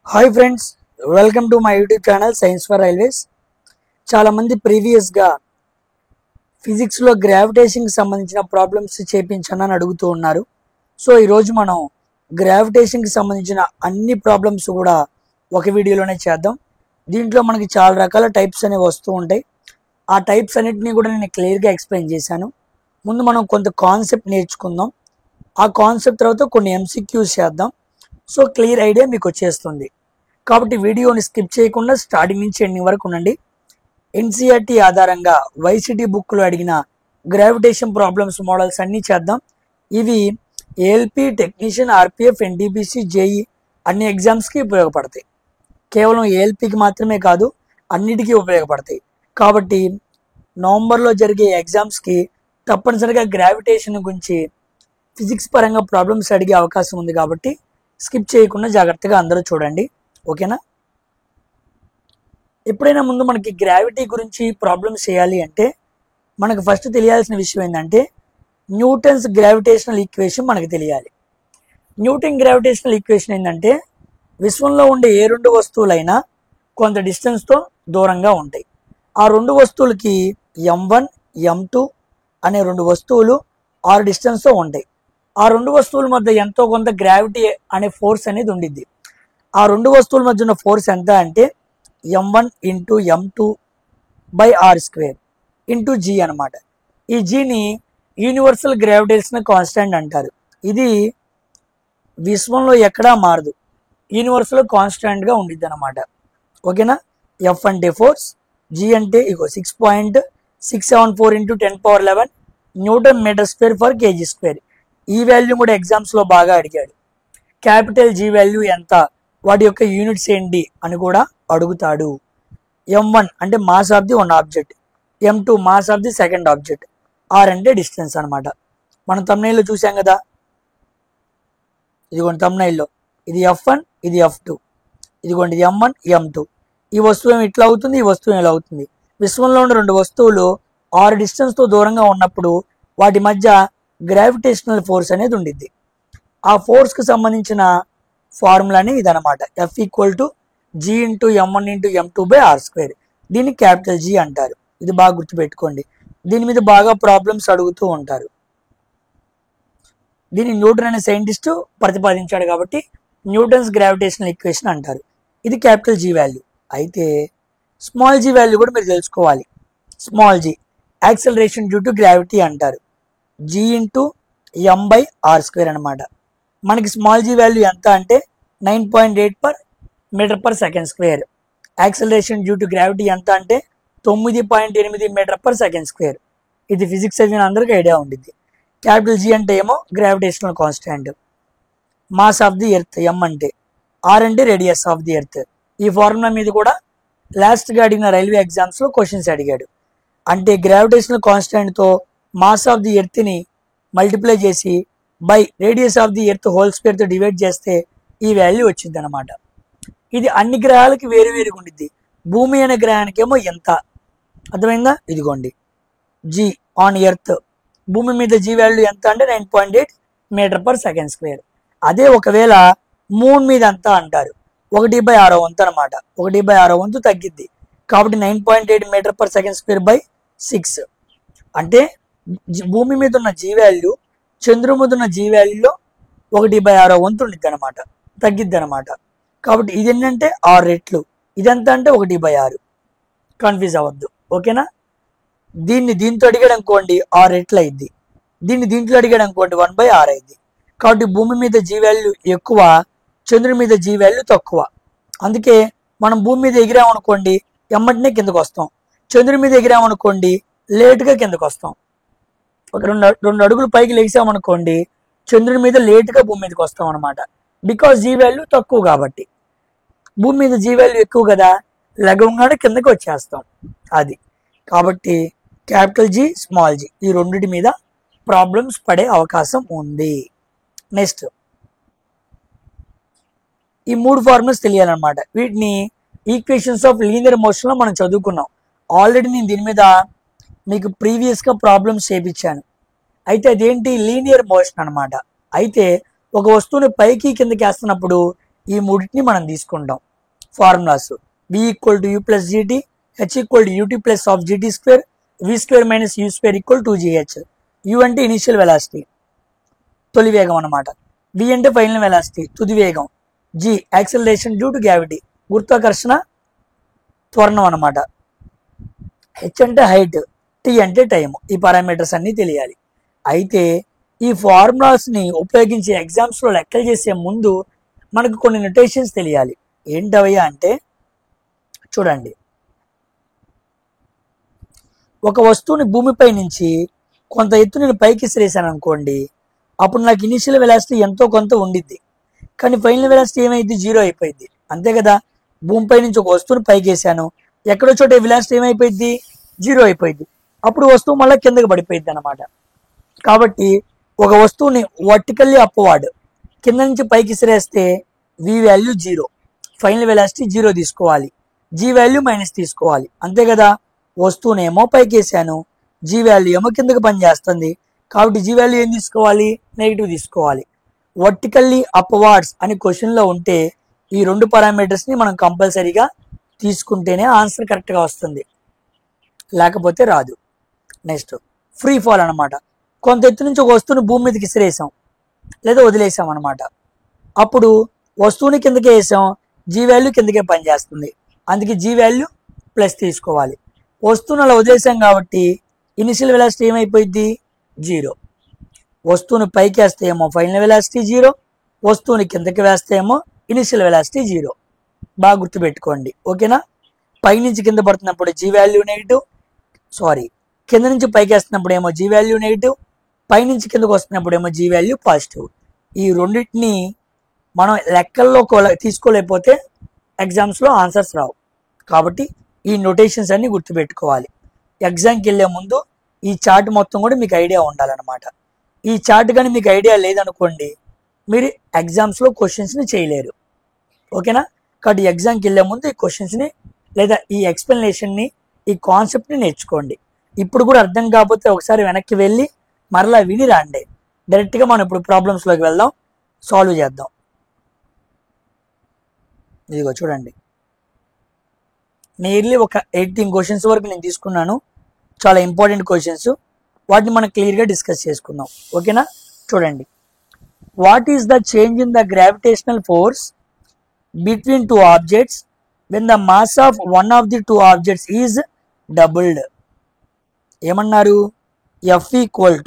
Hi friends, welcome to my YouTube channel science for railways. చాలామంది ప్రీవియస్గా ఫిజిక్స్లో గ్రావిటేషన్కి సంబంధించిన ప్రాబ్లమ్స్ చేయించానని అడుగుతూ ఉన్నారు. సో ఈరోజు మనం గ్రావిటేషన్కి సంబంధించిన అన్ని ప్రాబ్లమ్స్ కూడా ఒక వీడియోలోనే చేద్దాం. దీంట్లో మనకి చాలా రకాల టైప్స్ అనేవి వస్తూ ఉంటాయి. ఆ టైప్స్ అన్నిటినీ కూడా నేను క్లియర్గా ఎక్స్ప్లెయిన్ చేశాను. ముందు మనం కొంత కాన్సెప్ట్ నేర్చుకుందాం. ఆ కాన్సెప్ట్ తర్వాత కొన్ని ఎంసీక్యూస్ చేద్దాం. సో క్లియర్ ఐడియా మీకు వచ్చేస్తుంది. కాబట్టి వీడియోని స్కిప్ చేయకుండా స్టార్టింగ్ నుంచి ఎండింగ్ వరకు ఉండండి. ఎన్సీఆర్టీ ఆధారంగా వైసిటీ బుక్లో అడిగిన గ్రావిటేషన్ ప్రాబ్లమ్స్ మోడల్స్ అన్నీ చేద్దాం. ఇవి ALP, technician, RPF, NTPC, JEE అన్ని ఎగ్జామ్స్కి ఉపయోగపడతాయి. కేవలం ఏఎల్పికి మాత్రమే కాదు, అన్నిటికీ ఉపయోగపడతాయి. కాబట్టి నవంబర్లో జరిగే ఎగ్జామ్స్కి తప్పనిసరిగా గ్రావిటేషన్ గురించి ఫిజిక్స్ పరంగా ప్రాబ్లమ్స్ అడిగే అవకాశం ఉంది. కాబట్టి స్కిప్ చేయకుండా జాగ్రత్తగా అందరూ చూడండి, ఓకేనా? ఎప్పుడైనా ముందు మనకి గ్రావిటీ గురించి ప్రాబ్లమ్స్ చేయాలి అంటే మనకు ఫస్ట్ తెలియాల్సిన విషయం ఏంటంటే న్యూటన్స్ గ్రావిటేషనల్ ఈక్వేషన్ మనకు తెలియాలి. న్యూటన్ గ్రావిటేషనల్ ఈక్వేషన్ ఏంటంటే విశ్వంలో ఉండే ఏ రెండు వస్తువులైనా కొంత డిస్టెన్స్తో దూరంగా ఉంటాయి. ఆ రెండు వస్తువులకి M1, M2 అనే రెండు వస్తువులు ఆరు డిస్టెన్స్తో ఉంటాయి. ఆ రెండు వస్తువుల మధ్య ఎంతో కొంత గ్రావిటీ అనే ఫోర్స్ అనేది ఉండిద్ది. ఆ రెండు వస్తువుల మధ్య ఉన్న ఫోర్స్ ఎంత అంటే M1 into M2/r² into G అనమాట. ఈ జీని యూనివర్సల్ గ్రావిటేషనల్ కాన్స్టాంట్ అంటారు. ఇది విశ్వంలో ఎక్కడా మారదు, యూనివర్సల్ కాన్స్టాంట్గా ఉండిద్ది అనమాట, ఓకేనా? F అంటే ఫోర్స్, G అంటే 6.674 into 10^11 newton metre square for KG square. ఈ వాల్యూ కూడా ఎగ్జామ్స్లో బాగా అడిగాడు. క్యాపిటల్ G వాల్యూ ఎంత, వాటి యొక్క యూనిట్స్ ఏంటి అని కూడా అడుగుతాడు. M1 అంటే mass of the one object, M2 mass of the second object, R అంటే డిస్టెన్స్ అనమాట. మనం thumbnail చూసాం కదా, ఇదిగోండి thumbnail, ఇది F1, ఇది F2, ఇదిగోండి M1, M2. ఈ వస్తువు ఏమి ఇట్లా అవుతుంది, ఈ వస్తువు ఇలా అవుతుంది. విశ్వంలో ఉన్న రెండు వస్తువులు 6 డిస్టెన్స్తో దూరంగా ఉన్నప్పుడు వాటి మధ్య గ్రావిటేషనల్ ఫోర్స్ అనేది ఉండిద్ది. ఆ ఫోర్స్కి సంబంధించిన ఫార్ములానే ఇదనమాట. F = G into M1 into M2/r². దీన్ని క్యాపిటల్ G అంటారు. ఇది బాగా గుర్తుపెట్టుకోండి. దీని మీద బాగా ప్రాబ్లమ్స్ అడుగుతూ ఉంటారు. దీన్ని న్యూటన్ అనే సైంటిస్ట్ ప్రతిపాదించాడు కాబట్టి న్యూటన్స్ గ్రావిటేషనల్ ఈక్వేషన్ అంటారు. ఇది క్యాపిటల్ G వాల్యూ. అయితే స్మాల్ g వాల్యూ కూడా మీరు తెలుసుకోవాలి. Small g acceleration due to gravity అంటారు. G ఇంటూ M/r² అనమాట. మనకి స్మాల్ g వాల్యూ ఎంత అంటే 9.8 m/s². Acceleration due to gravity ఎంత అంటే 9.8 m/s². ఇది ఫిజిక్స్ చదివిన అందరికీ ఐడియా ఉండిద్ది. క్యాపిటల్ G అంటే ఏమో gravitational constant. Mass of the earth M అంటే, R అంటే రేడియస్ ఆఫ్ ది ఎర్త్. ఈ ఫార్ములా మీద కూడా లాస్ట్గా అడిగిన రైల్వే ఎగ్జామ్స్లో క్వశ్చన్స్ అడిగాడు. అంటే గ్రావిటేషనల్ కాన్స్టాంట్తో మాస్ ఆఫ్ ది ఎర్త్ని మల్టిప్లై చేసి by radius of the earth whole స్క్వేర్తో డివైడ్ చేస్తే ఈ వాల్యూ వచ్చింది అనమాట. ఇది అన్ని గ్రహాలకి వేరు వేరుగా ఉండిద్ది. భూమి అనే గ్రహానికి ఏమో ఎంత, అర్థమైందా? ఇదిగోండి G ఆన్ ఎర్త్, భూమి మీద G వాల్యూ ఎంత అంటే 9.8 m/s². అదే ఒకవేళ మూన్ మీద ఎంత అంటారు, 1/6 వంతు అనమాట. 1/6 వంతు తగ్గిద్ది కాబట్టి 9.8 m/s²/6. అంటే భూమి మీద ఉన్న G వాల్యూ చంద్రుడి మీద ఉన్న G వాల్యూలో 1/6 వంతు ఉండిద్ది అనమాట, తగ్గిద్ది అనమాట. కాబట్టి ఇది ఏంటంటే 6 రెట్లు, ఇదంతా అంటే 1/6. కన్ఫ్యూజ్ అవ్వద్దు, ఓకేనా? దీన్ని దీంతో అడిగాడు అనుకోండి 6 రెట్లు అయింది, దీన్ని దీంట్లో అడిగాడు అనుకోండి 1/6 అయింది. కాబట్టి భూమి మీద G వాల్యూ ఎక్కువ, చంద్రుడి మీద G వాల్యూ తక్కువ. అందుకే మనం భూమి మీద ఎగిరామనుకోండి ఎమ్మటినే కిందకు వస్తాం, చంద్రుడి మీద ఎగిరామనుకోండి లేటుగా కిందకు వస్తాం. ఒక రెండు అడుగులు పైకి లేచామనుకోండి చంద్రుడి మీద లేటుగా భూమి మీదకి వస్తాం అనమాట. బికాజ్ G వాల్యూ తక్కువ కాబట్టి. భూమి మీద G వాల్యూ ఎక్కువ కదా, లగవంగానే కిందకి వచ్చేస్తాం. అది కాబట్టి క్యాపిటల్ G, స్మాల్ g ఈ రెండింటి మీద ప్రాబ్లమ్స్ పడే అవకాశం ఉంది. నెక్స్ట్ ఈ మూడు ఫార్ములాస్ తెలియాలన్నమాట. వీటిని ఈక్వేషన్స్ ఆఫ్ లీనియర్ మోషన్లో మనం చదువుకున్నాం. ఆల్రెడీ నేను దీని మీద మీకు ప్రీవియస్గా ప్రాబ్లమ్స్ చేయించాను. అయితే అదేంటి, లీనియర్ మోషన్ అనమాట. అయితే ఒక వస్తువుని పైకి కిందకి వేస్తున్నప్పుడు ఈ మూడింటిని మనం తీసుకుంటాం formulas. v equal to U plus GT, H equal to UT plus half GT square, V square minus U square equal to GH. U అంటే ఇనిషియల్ వెలాసిటీ తొలి వేగం అనమాట, వి అంటే ఫైనల్ వెలాసిటీ తుది వేగం, G acceleration due to gravity గురుత్వాకర్షణ త్వరణం అనమాట, హెచ్ అంటే హైట్, టీ అంటే టైం. ఈ పారామీటర్స్ అన్ని తెలియాలి. అయితే ఈ ఫార్ములాస్ ని ఉపయోగించి ఎగ్జామ్స్ లో లెక్కలు చేసే ముందు మనకు కొన్ని నొటేషన్స్ తెలియాలి. ఏంటవయ్యా అంటే చూడండి, ఒక వస్తువుని భూమిపై నుంచి కొంత ఎత్తు నేను పైకి విసిరేసాను అనుకోండి, అప్పుడు నాకు ఇనిషియల్ వెలాసిటీ ఎంతో కొంత ఉండిద్ది, కానీ ఫైనల్ వెలాసిటీ ఏమైంది, జీరో అయిపోయింది. అంతే కదా, భూమిపై నుంచి ఒక వస్తువుని పైకి వేసాను, ఎక్కడో చోట వెలాసిటీ ఏమైపోయింది, జీరో అయిపోయింది. అప్పుడు వస్తువు మళ్ళీ కిందకి పడిపోయింది అనమాట. కాబట్టి ఒక వస్తువుని వర్టికల్లీ అప్వర్డ్ కింద నుంచి పైకి విసిరేస్తే V value zero, final velocity zero తీసుకోవాలి, జీ వాల్యూ మైనస్ తీసుకోవాలి. అంతే కదా, వస్తువుని ఏమో పైకి వేసాను, జీ వాల్యూ ఏమో కిందకి పనిచేస్తుంది, కాబట్టి జీ వాల్యూ ఏం తీసుకోవాలి, నెగిటివ్ తీసుకోవాలి. వర్టికల్లీ అప్వర్డ్స్ అని క్వశ్చన్లో ఉంటే ఈ రెండు పారామీటర్స్ ని మనం కంపల్సరీగా తీసుకుంటేనే ఆన్సర్ కరెక్ట్గా వస్తుంది, లేకపోతే రాదు. నెక్స్ట్ ఫ్రీ ఫాల్ అనమాట, కొంత ఎత్తు నుంచి ఒక వస్తువుని భూమి మీదకి విసిరేసాం లేదా వదిలేసాం అనమాట. అప్పుడు వస్తువుని కిందకే వేసాం, జీ వాల్యూ కిందకే పనిచేస్తుంది, అందుకే జీ వాల్యూ ప్లస్ తీసుకోవాలి. వస్తువుని అలా వదిలేసాం కాబట్టి ఇనిషియల్ వెలాసిటీ ఏమైపోయింది, జీరో. వస్తువుని పైకి వేస్తే ఏమో ఫైనల్ వెలాసిటీ జీరో, వస్తువుని కిందకి వేస్తే ఏమో ఇనిషియల్ వెలాసిటీ జీరో. బాగా గుర్తుపెట్టుకోండి, ఓకేనా. పైనుంచి కింద పడుతున్నప్పుడు జీ వాల్యూ నెగిటివ్, కింద నుంచి పైకి వేస్తున్నప్పుడు ఏమో జీ వాల్యూ నెగిటివ్, పైనుంచి కిందకు వస్తున్నప్పుడు ఏమో జీ వాల్యూ పాజిటివ్. ఈ రెండింటిని మనం లెక్కల్లో తీసుకోలేకపోతే ఎగ్జామ్స్లో ఆన్సర్స్ రావు. కాబట్టి ఈ నొటేషన్స్ అన్ని గుర్తుపెట్టుకోవాలి. ఎగ్జామ్కి వెళ్ళే ముందు ఈ చార్ట్ మొత్తం కూడా మీకు ఐడియా ఉండాలన్నమాట. ఈ చార్ట్ కానీ మీకు ఐడియా లేదనుకోండి, మీరు ఎగ్జామ్స్లో క్వశ్చన్స్ని చేయలేరు, ఓకేనా. కాబట్టి ఎగ్జామ్కి వెళ్ళే ముందు ఈ క్వశ్చన్స్ని లేదా ఈ ఎక్స్ప్లెనేషన్ని, ఈ కాన్సెప్ట్ని నేర్చుకోండి. ఇప్పుడు కూడా అర్థం కాకపోతే ఒకసారి వెనక్కి వెళ్ళి మరలా విని రాండి. డైరెక్ట్గా మనం ఇప్పుడు ప్రాబ్లమ్స్లోకి వెళ్దాం, సాల్వ్ చేద్దాం. ఇదిగో చూడండి, నియర్లీ ఒక 18 క్వశ్చన్స్ వరకు నేను తీసుకున్నాను, చాలా ఇంపార్టెంట్ క్వశ్చన్స్. వాటిని మనం క్లియర్గా డిస్కస్ చేసుకుందాం, ఓకేనా. చూడండి, what is the change in the gravitational force between two objects when the mass of one of the two objects is doubled. ఏమన్నారు, F equal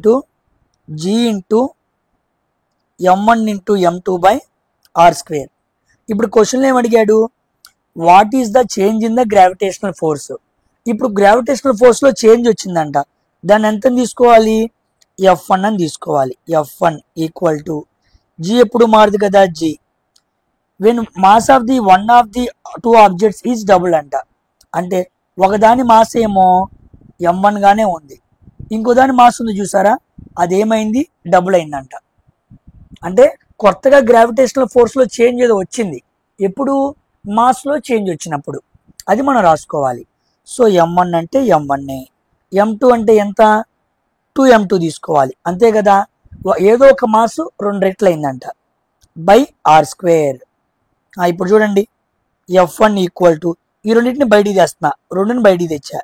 to G into m1 into m2 by R square. ఇప్పుడు క్వశ్చన్లో ఏమడిగాడు, what is the change in the gravitational force. ఇప్పుడు gravitational ఫోర్స్లో change వచ్చిందంట, దాన్ని ఎంత తీసుకోవాలి, F1 అని తీసుకోవాలి. F1 ఈక్వల్ టు జీ ఎప్పుడు మారదు కదా, G when mass of the one of the two objects is double అంట. అంటే ఒకదాని మాస్ ఏమో m1 గానే ఉంది, ఇంకో దాని మాస్ ఉంది చూసారా, అదేమైంది, డబుల్ అయిందంట. అంటే కొత్తగా గ్రావిటేషనల్ ఫోర్స్లో చేంజ్ ఏదో వచ్చింది, ఎప్పుడు, మాస్లో చేంజ్ వచ్చినప్పుడు. అది మనం రాసుకోవాలి. సో m1 అంటే m1, m2 అంటే ఎంత, 2m2 తీసుకోవాలి. అంతే కదా, ఏదో ఒక మాస్ 2 రెట్లు అయిందంట, బై ఆర్ స్క్వేర్. ఇప్పుడు చూడండి, F1 ఈక్వల్ టు ఈ రెండింటిని బయటికి తెస్తున్నా, 2ని బయటికి తెచ్చా,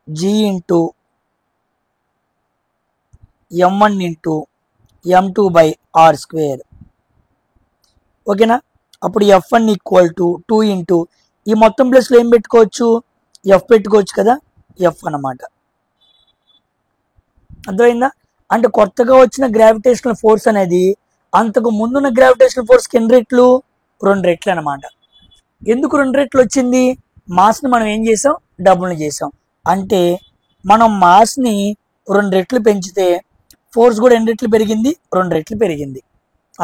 G into m1 into m2 by R square, ఓకేనా. అప్పుడు F1 ఈక్వల్ టు 2 ఇంటూ ఈ మొత్తం ప్లేస్లో ఏం పెట్టుకోవచ్చు, ఎఫ్ పెట్టుకోవచ్చు కదా, ఎఫ్ అన్నమాట. అర్థమైందా. అంటే కొత్తగా వచ్చిన గ్రావిటేషనల్ ఫోర్స్ అనేది అంతకు ముందున్న గ్రావిటేషనల్ ఫోర్స్కి ఎన్ని రెట్లు, 2 రెట్లు అనమాట. ఎందుకు 2 రెట్లు వచ్చింది, మాస్ని మనం ఏం చేసాం, డబుల్ని చేసాం. అంటే మనం మాస్ని 2 రెట్లు పెంచితే ఫోర్స్ కూడా ఎన్ని రెట్లు పెరిగింది, 2 రెట్లు పెరిగింది.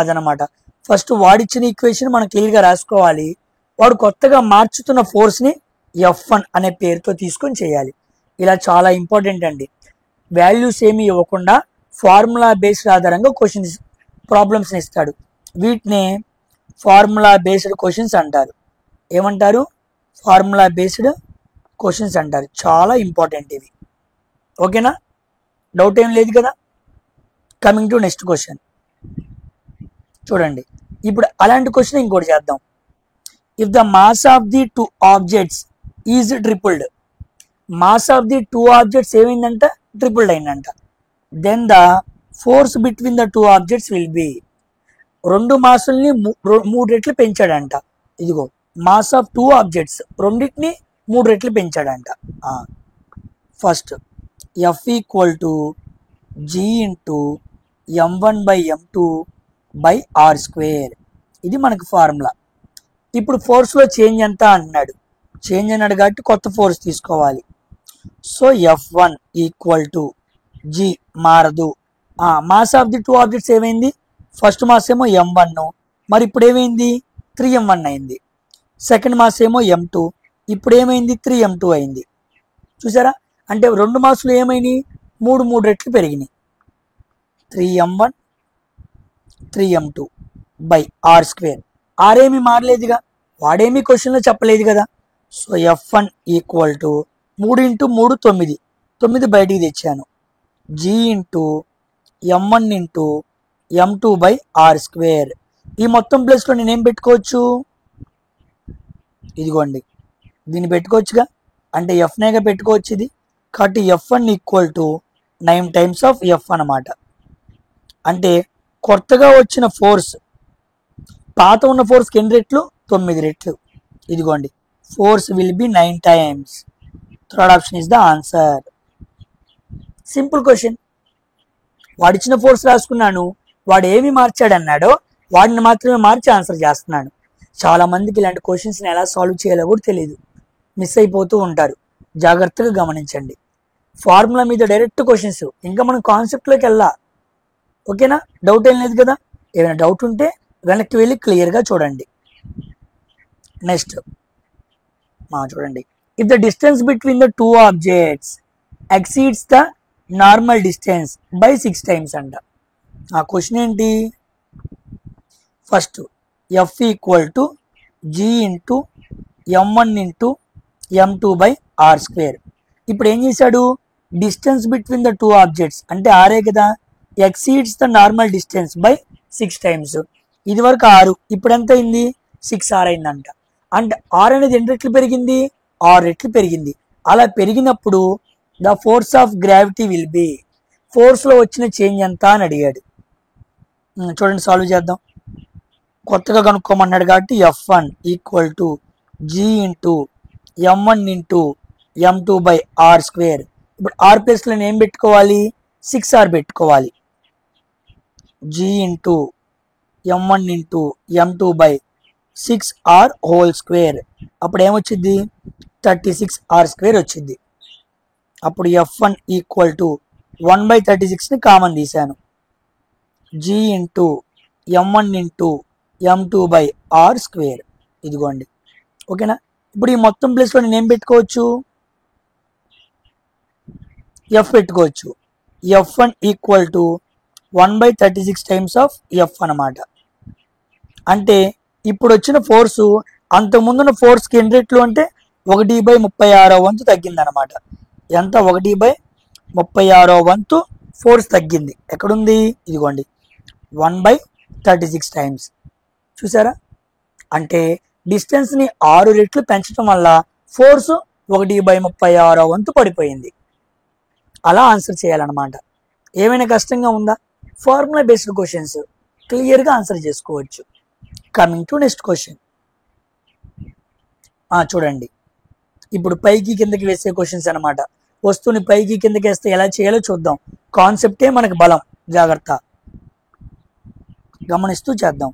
అదనమాట. ఫస్ట్ వాడిచ్చిన ఈక్వేషన్ మనం క్లియర్గా రాసుకోవాలి. వాడు కొత్తగా మార్చుతున్న ఫోర్స్ని F1 అనే పేరుతో తీసుకొని చేయాలి. ఇలా చాలా ఇంపార్టెంట్ అండి. వాల్యూస్ ఏమి ఇవ్వకుండా ఫార్ములా బేస్డ్ ఆధారంగా క్వశ్చన్స్ ప్రాబ్లమ్స్ని ఇస్తాడు. వీటినే ఫార్ములా బేస్డ్ క్వశ్చన్స్ అంటారు. ఏమంటారు, ఫార్ములా బేస్డ్ క్వశ్చన్స్ అంటారు. చాలా ఇంపార్టెంట్ ఇవి, ఓకేనా. డౌట్ ఏం లేదు కదా. కమింగ్ టు నెక్స్ట్ క్వశ్చన్ చూడండి. ఇప్పుడు అలాంటి క్వశ్చన్ ఇంకోటి చేద్దాం. If the mass of the two objects is tripled, mass of the two objects ఏమైందంట, ట్రిపుల్డ్ అయిందంట. Then the force between the two objects will be, రెండు మాసుల్ని మూడు రెట్లు పెంచాడంట. ఇదిగో మాస్ ఆఫ్ టూ ఆబ్జెక్ట్స్ రెండింటిని మూడు రెట్లు పెంచాడంట. First F equal to G into m1/m2/r², ఇది మనకు ఫార్ములా. ఇప్పుడు ఫోర్స్లో చేంజ్ ఎంత అన్నాడు, చేంజ్ అన్నాడు కాబట్టి కొత్త ఫోర్స్ తీసుకోవాలి. So F1 equal to G, మారదు. Mass of the two objects ఏమైంది, ఫస్ట్ మాస్ ఏమో m1, మరి ఇప్పుడు ఏమైంది 3m1 అయింది. సెకండ్ మాస్ ఏమో m2, ఇప్పుడు ఏమైంది 3m2 అయింది. చూసారా, అంటే రెండు మాసులు ఏమైనాయి, మూడు రెట్లు పెరిగినాయి. 3m1 3m2/r². ఆర్ ఏమి మారలేదుగా, వాడేమి క్వశ్చన్లో చెప్పలేదు కదా. సో F1 ఈక్వల్ టు 3 × 3 9, 9 బయటికి తెచ్చాను. G into m1 into m2/r². ఈ మొత్తం ప్లేస్లో నేనేం పెట్టుకోవచ్చు, ఇదిగోండి దీన్ని పెట్టుకోవచ్చుగా, అంటే ఎఫ్నేగా పెట్టుకోవచ్చు ఇది. కాబట్టి F1 equal to 9 times of F అన్నమాట. అంటే కొత్తగా వచ్చిన ఫోర్స్ పాత ఉన్న ఫోర్స్కి ఎన్ని రెట్లు, 9 రెట్లు. ఇదిగోండి force will be 9 times. Third option is the answer. Simple question. వాడిచ్చిన ఫోర్స్ రాసుకున్నాను, వాడు ఏమి మార్చాడు అన్నాడో వాడిని మాత్రమే మార్చి ఆన్సర్ చేస్తున్నాను. చాలా మందికి ఇలాంటి క్వశ్చన్స్ని ఎలా సాల్వ్ చేయాలో కూడా తెలియదు, మిస్ అయిపోతూ ఉంటారు. జాగ్రత్తగా గమనించండి. ఫార్ములా మీద డైరెక్ట్ క్వశ్చన్స్, ఇంకా మనం కాన్సెప్ట్లోకి వెళ్ళా. ఓకేనా, డౌట్ ఏం లేదు కదా. ఏమైనా డౌట్ ఉంటే వెనక్కి వెళ్ళి క్లియర్గా చూడండి. నెక్స్ట్ చూడండి. If the distance between the two objects exceeds the normal distance by 6 times అంట. ఆ క్వశ్చన్ ఏంటి, first F equal to G into m1 into m2/r². ఇప్పుడు ఏం చేశాడు, distance between the two objects అంటే ఆరే కదా, exceeds the normal distance by 6 times. ఇది వరకు 6, ఇప్పుడు ఎంత అయింది 6r అయిందంట. అంటే r అనేది ఎన్ని రెట్లు పెరిగింది, 6 రెట్లు పెరిగింది. అలా పెరిగినప్పుడు the force of gravity will be, ఫోర్స్లో వచ్చిన చేంజ్ ఎంత అని అడిగాడు. చూడండి సాల్వ్ చేద్దాం. కొత్తగా కనుక్కోమన్నాడు కాబట్టి F1 equal to G into m1 into m2/r². ఇప్పుడు r ప్లేస్లో నేను ఏం పెట్టుకోవాలి, 6r పెట్టుకోవాలి. G into m1 into m2/6r². అప్పుడు ఏమొచ్చింది 36r² వచ్చింది. అప్పుడు F1 ఈక్వల్ టు 1/36ని కామన్ తీశాను. G into m1 into m2/r². ఇదిగోండి. ఓకేనా, ఇప్పుడు ఈ మొత్తం ప్లేస్లో నేను ఏం పెట్టుకోవచ్చు, ఎఫ్ పెట్టుకోవచ్చు. F1 equal to 1/36 times of F అన్నమాట. అంటే ఇప్పుడు వచ్చిన ఫోర్సు అంతకుముందున్న ఫోర్స్కి ఎన్ని రెట్లు అంటే 1/36వ వంతు తగ్గిందనమాట. ఎంత, 1/36వ వంతు ఫోర్స్ తగ్గింది. ఎక్కడుంది, ఇదిగోండి 1/36 టైమ్స్. చూసారా, అంటే డిస్టెన్స్ని 6 రెట్లు పెంచడం వల్ల ఫోర్సు 1/36వ వంతు పడిపోయింది. అలా ఆన్సర్ చేయాలన్నమాట. ఏమైనా కష్టంగా ఉందా, ఫార్ములా బేస్డ్ క్వశ్చన్స్ క్లియర్గా ఆన్సర్ చేసుకోవచ్చు. Coming to next question. చూడండి, ఇప్పుడు పైకి కిందకి వేసే క్వశ్చన్స్ అనమాట. వస్తువుని పైకి కిందకి వేస్తే ఎలా చేయాలో చూద్దాం. కాన్సెప్టే మనకు బలం, జాగ్రత్త గమనిస్తూ చేద్దాం.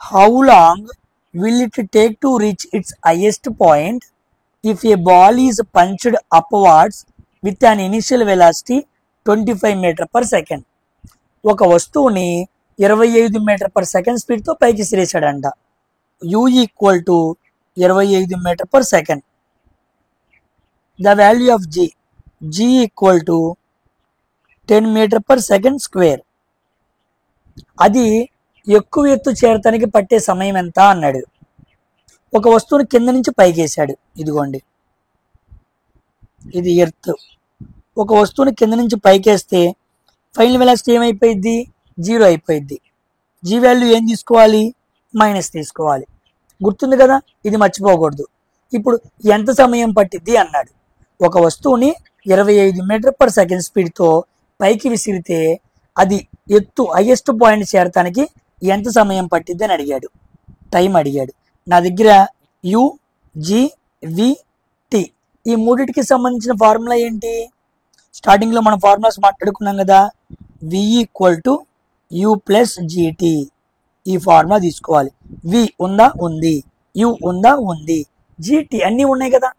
How long will it take to reach its highest point if a ball is punched upwards with an initial velocity 25 metre per second. ఒక వస్తువుని 25 మీటర్/సెకండ్ స్పీడ్తో పైకి సిరేసాడంట. U equal to 25 metre per second. The value of G, G equal to 10 metre per second square. అది ఎక్కువ ఎత్తు చేరటానికి పట్టే సమయం ఎంత అన్నాడు. ఒక వస్తువుని కింద నుంచి పైకి వేసాడు. ఇదిగోండి, ఇది ఎర్త్. ఒక వస్తువుని కింద నుంచి పైకేస్తే ఫైనల్ వెలాసిటీ ఏమైపోయింది? 0 అయిపోయింది. జీ వాల్యూ ఏం తీసుకోవాలి? మైనస్ తీసుకోవాలి. గుర్తుంది కదా, ఇది మర్చిపోకూడదు. ఇప్పుడు ఎంత సమయం పట్టిద్ది అన్నాడు. ఒక వస్తువుని 25 మీటర్ పర్ సెకండ్ స్పీడ్తో పైకి విసిరితే అది ఎత్తు హైయెస్ట్ పాయింట్ చేరటానికి ఎంత సమయం పట్టిద్ది అని అడిగాడు. టైం అడిగాడు. నా దగ్గర యు, జి, వి, టి ఈ మూడిటికి సంబంధించిన ఫార్ములా ఏంటి? స్టార్టింగ్లో మనం ఫార్ములాస్ మాట్లాడుకున్నాం కదా. V equal to U plus GT. ఈ ఫార్ములా తీసుకోవాలి. వి ఉందా? ఉంది. యు ఉందా? ఉంది. జిటి అన్నీ ఉన్నాయి కదా.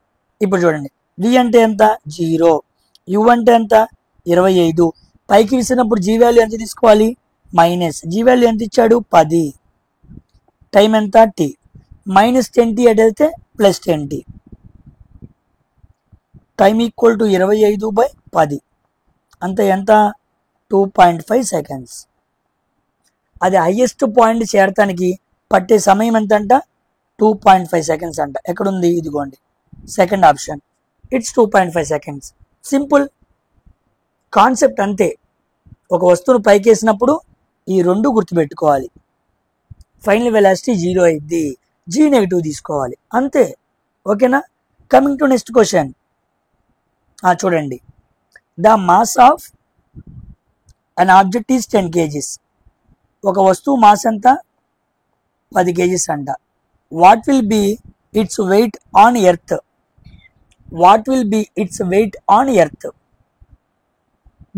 ఇప్పుడు చూడండి, వి అంటే ఎంత? 0. యు అంటే ఎంత? 25. పైకి విసిరినప్పుడు జీ వాల్యూ ఎంత తీసుకోవాలి? మైనస్. జీ వాల్యూ ఎంత ఇచ్చాడు? 10. టైం ఎంత? టీ. మైనస్ 10t అడిగితే plus 10t. Time equal to 25/10. అంత ఎంత? 2.5 సెకండ్స్. అది హైయెస్ట్ పాయింట్ చేరటానికి పట్టే సమయం ఎంత అంట? 2.5 సెకండ్స్ అంట. ఎక్కడుంది? ఇదిగోండి, second option. It's 2.5 seconds. Simple concept అంతే. ఒక వస్తువును పైకేసినప్పుడు ఈ రెండు గుర్తుపెట్టుకోవాలి. ఫైనల్ వెలాసిటీ 0 అయింది. జీ నెగిటివ్ తీసుకోవాలి, అంతే. ఓకేనా? Coming to next question. చూడండి, the mass of an object is 10 kgs. ఒక వస్తువు మాస్ ఎంత? 10 kgs అంట. What will be its weight on earth? What will be its weight on earth?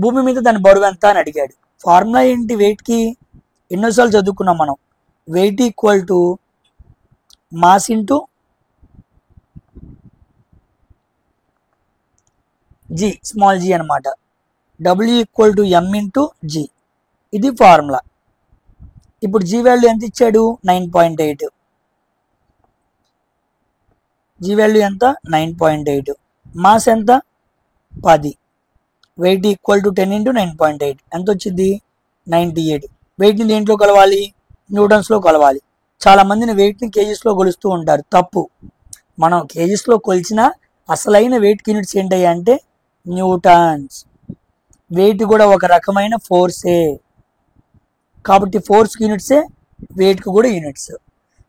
భూమి మీద దాని బరువు ఎంత అని అడిగాడు. ఫార్ములా ఏంటి వెయిట్కి? ఎన్నోసార్లు చదువుకున్నాం మనం. Weight equal to mass into G, small G అనమాట. W equal to M into G. ఇది ఫార్ములా. ఇప్పుడు జీ వాల్యూ ఎంత ఇచ్చాడు? 9.8. జీ వాల్యూ ఎంత? 9.8. మాస్ ఎంత? 10. వెయిట్ ఈక్వల్ టు 10 ఇంటూ 9.8 ఎంత వచ్చింది? 98. వెయిట్ని దేంట్లో కలవాలి? న్యూటన్స్లో కలవాలి. చాలా మందిని వెయిట్ని కేజీస్లో కొలుస్తూ ఉంటారు. తప్పు. మనం కేజీస్లో కొలిచిన అసలైన వెయిట్ యూనిట్స్ ఏంటయ్యా అంటే న్యూటన్స్. వెయిట్ కూడా ఒక రకమైన ఫోర్సే కాబట్టి ఫోర్స్ యూనిట్సే వెయిట్కి కూడా యూనిట్స్.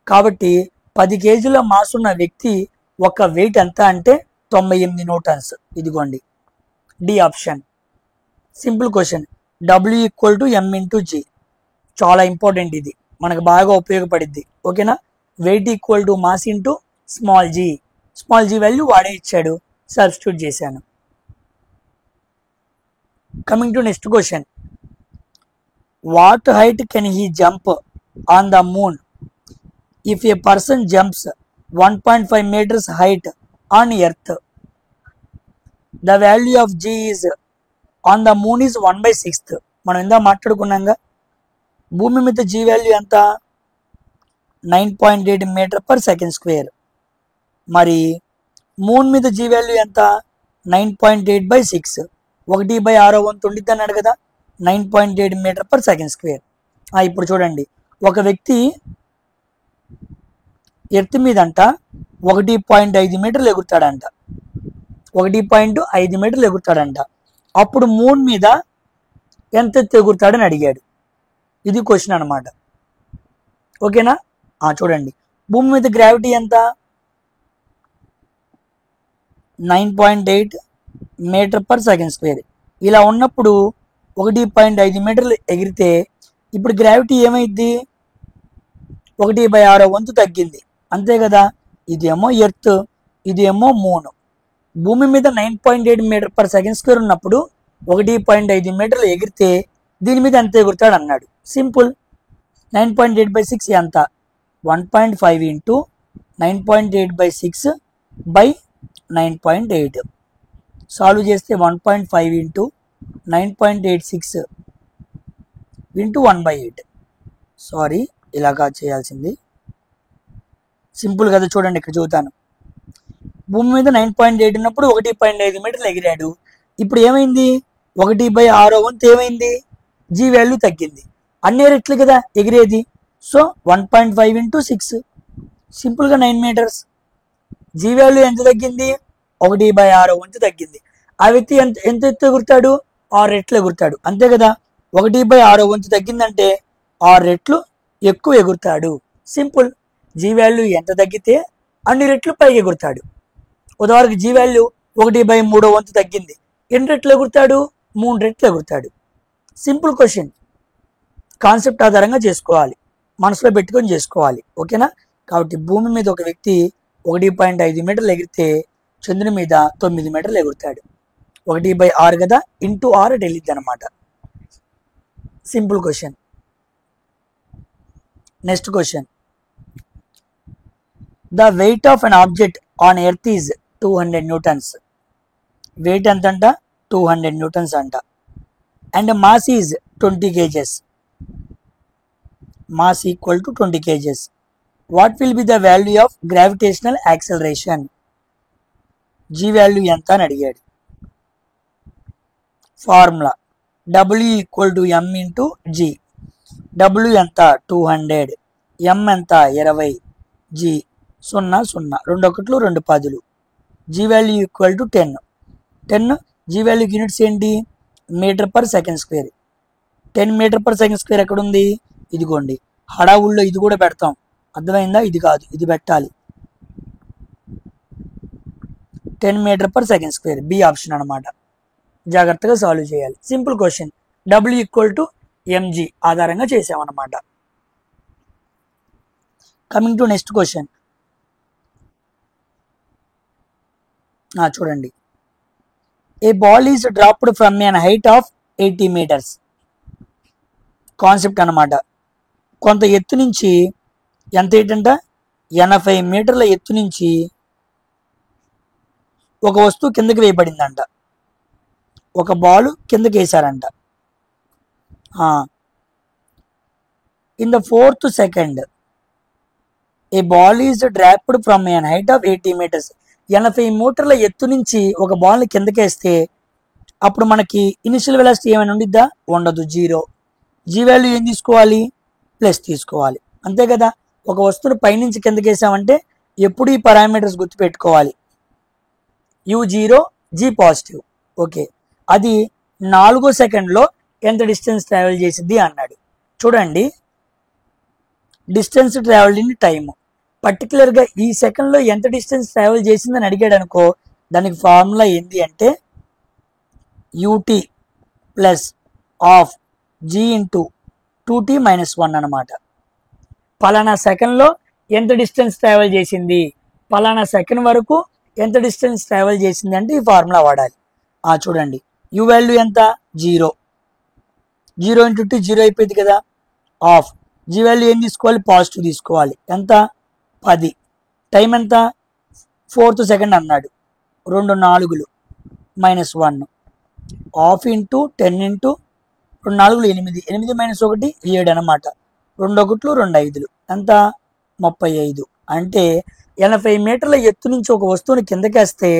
కాబట్టి 10 కేజీల మాస్ ఉన్న వ్యక్తి ఒక వెయిట్ ఎంత అంటే 98 న్యూటన్స్. ఇదిగోండి D option. Simple question. W equal to M into G. చాలా ఇంపార్టెంట్, ఇది మనకు బాగా ఉపయోగపడిద్ది. ఓకేనా? Weight equal to mass into small G. Small G value వాడే ఇచ్చాడు, సబ్స్టిట్యూట్ చేశాను. Coming to next question. What height can he jump on the moon if a person jumps 1.5 meters height on earth? The value of g is on the moon is 1/6. మనం ఇందా మాట్లాడుకున్నాంగా. భూమి మీద G value ఎంత? 9.8 metre per second square. మరి moon మీద G value ఎంత? 9.8/6. 1/6 వంతు ఉండిద్ది అన్నాడు కదా. 9.8 మీటర్ పర్ సెకండ్ స్క్వేర్. ఇప్పుడు చూడండి, ఒక వ్యక్తి ఎర్త్ మీద అంట 1.5 మీటర్లు ఎగురుతాడంట. 1.5 మీటర్లు ఎగురుతాడంట. అప్పుడు మూన్ మీద ఎంత ఎత్తు ఎగురుతాడని అడిగాడు. ఇది క్వశ్చన్ అనమాట. ఓకేనా? చూడండి, భూమి మీద గ్రావిటీ ఎంత? 9.8 మీటర్ పర్ సెకండ్ స్క్వేర్. ఇలా ఉన్నప్పుడు 1.5 మీటర్లు ఎగిరితే ఇప్పుడు గ్రావిటీ ఏమైద్ది? 1/6 వంతు తగ్గింది, అంతే కదా. ఇదేమో ఎర్త్, ఇదేమో మూన్. భూమి మీద 9.8 మీటర్ పర్ సెకండ్ స్క్వేర్ ఉన్నప్పుడు 1.5 మీటర్లు ఎగిరితే దీని మీద ఎంత ఎగురుతాడు అన్నాడు. సింపుల్. 9.8/6 ఎంత? 1.5 ఇంటూ 9.8/6 బై 9.8. సాల్వ్ చేస్తే 1.5 ఇంటూ 9.86 ఇంటూ 1/8. సారీ, ఇలాగా చేయాల్సింది. సింపుల్ కదా. చూడండి, ఇక్కడ చూద్దాను. భూమి మీద 9.8 ఉన్నప్పుడు 1.5 మీటర్లు ఎగిరాడు. ఇప్పుడు ఏమైంది? 1/6 వంతు ఏమైంది? జీ వాల్యూ తగ్గింది. అన్ని రెట్లు కదా ఎగిరేది. సో 1.5 ఇంటూ 6 సింపుల్గా 9 మీటర్స్. జీ వాల్యూ ఎంత తగ్గింది? 1/6 వంతు తగ్గింది. ఆ వ్యక్తి ఎంత ఎత్తు ఎగురుతాడు? 6 రెట్లు ఎగురుతాడు. అంతే కదా, 1/6 వంతు తగ్గిందంటే 6 రెట్లు ఎక్కువ ఎగురుతాడు. సింపుల్. జీ వాల్యూ ఎంత తగ్గితే అన్ని రెట్లు పైకి ఎగురుతాడు. ఉదాహరణకి జీ వాల్యూ 1/3 వంతు తగ్గింది, ఎన్ని రెట్లు ఎగురుతాడు? 3 రెట్లు ఎగురుతాడు. Simple question. కాన్సెప్ట్ ఆధారంగా చేసుకోవాలి, మనసులో పెట్టుకొని చేసుకోవాలి. ఓకేనా? కాబట్టి భూమి మీద ఒక వ్యక్తి 1.5 మీటర్లు ఎగిరితే చంద్రుని మీద 9 మీటర్లు ఎగురుతాడు. 1/6 కదా, ఇంటూ 6 వెళ్ళిద్ది అనమాట. Simple question. Next question. The weight of an object on earth is 200 newtons. Weight ఎంత అంట? 200 న్యూటన్స్ అంట. And mass is 20 kgs. Mass equal to 20 kgs. What will be the value of gravitational acceleration? G value ఎంత అని అడిగాడు. Formula W equal to M into G. W ఎంత? 200. M ఎంత? 20. G 0 0 2 1 2 10. G value equal to 10. 10 G value units ఏంటి? Metre per second square. 10 metre per second square ఎక్కడ ఉంది? ఇదిగోండి. హడావుల్లో ఇది కూడా పెడతాం, అర్థమైందా? ఇది కాదు, ఇది పెట్టాలి. 10 metre per second square, B option అనమాట. జాగ్రత్తగా సాల్వ్ చేయాలి. Simple question. W equal to MG ఆధారంగా చేసామన్నమాట. Coming to next question. చూడండి. A ball is dropped from an height of 80 meters. Concept అనమాట. కొంత ఎత్తు నుంచి, ఎంత ఎత్తు అంట? 80 మీటర్ల ఎత్తు నుంచి ఒక వస్తువు కిందకి వేయబడిందంట. ఒక బాల్ కిందకి వేశారంట. In the 4th second a ball is dropped from an height of 80 meters. 80 మీటర్ల ఎత్తు నుంచి ఒక బాల్ని కిందకేస్తే అప్పుడు మనకి ఇనిషియల్ వెలాసిటీ ఏమైనా ఉండిద్దా? ఉండదు, 0. జీ వాల్యూ ఏం తీసుకోవాలి? ప్లస్ తీసుకోవాలి. అంతే కదా. ఒక వస్తువుని పైనుంచి కిందకేసామంటే ఎప్పుడు ఈ పారామీటర్స్ గుర్తుపెట్టుకోవాలి. U0, G positive. ఓకే. అది 4వ సెకండ్లో ఎంత డిస్టెన్స్ ట్రావెల్ చేసిద్ది అన్నాడు. చూడండి, డిస్టెన్స్ ట్రావెల్ ఇన్ టైమ్. పర్టికులర్గా ఈ సెకండ్లో ఎంత డిస్టెన్స్ ట్రావెల్ చేసిందని అడిగాడు అనుకో, దానికి ఫార్ములా ఏంటి అంటే UT plus half G into 2T - 1 అనమాట. పలానా సెకండ్లో ఎంత డిస్టెన్స్ ట్రావెల్ చేసింది, పలానా సెకండ్ వరకు ఎంత డిస్టెన్స్ ట్రావెల్ చేసింది అంటే ఈ ఫార్ములా వాడాలి. చూడండి, U వాల్యూ ఎంత? 0. 0 ఇంటూ 2 0 అయిపోయింది కదా. ఆఫ్ G వాల్యూ ఏం తీసుకోవాలి? పాజిటివ్ తీసుకోవాలి. ఎంత? 10. టైం ఎంత? 4th second అన్నాడు. 2 4 -1. Of into 10 into 2 4 8. 8 - 1 7 అనమాట. 2 1 2 5. ఎంత? 35. అంటే 80 మీటర్ల ఎత్తు నుంచి ఒక వస్తువుని కిందకేస్తే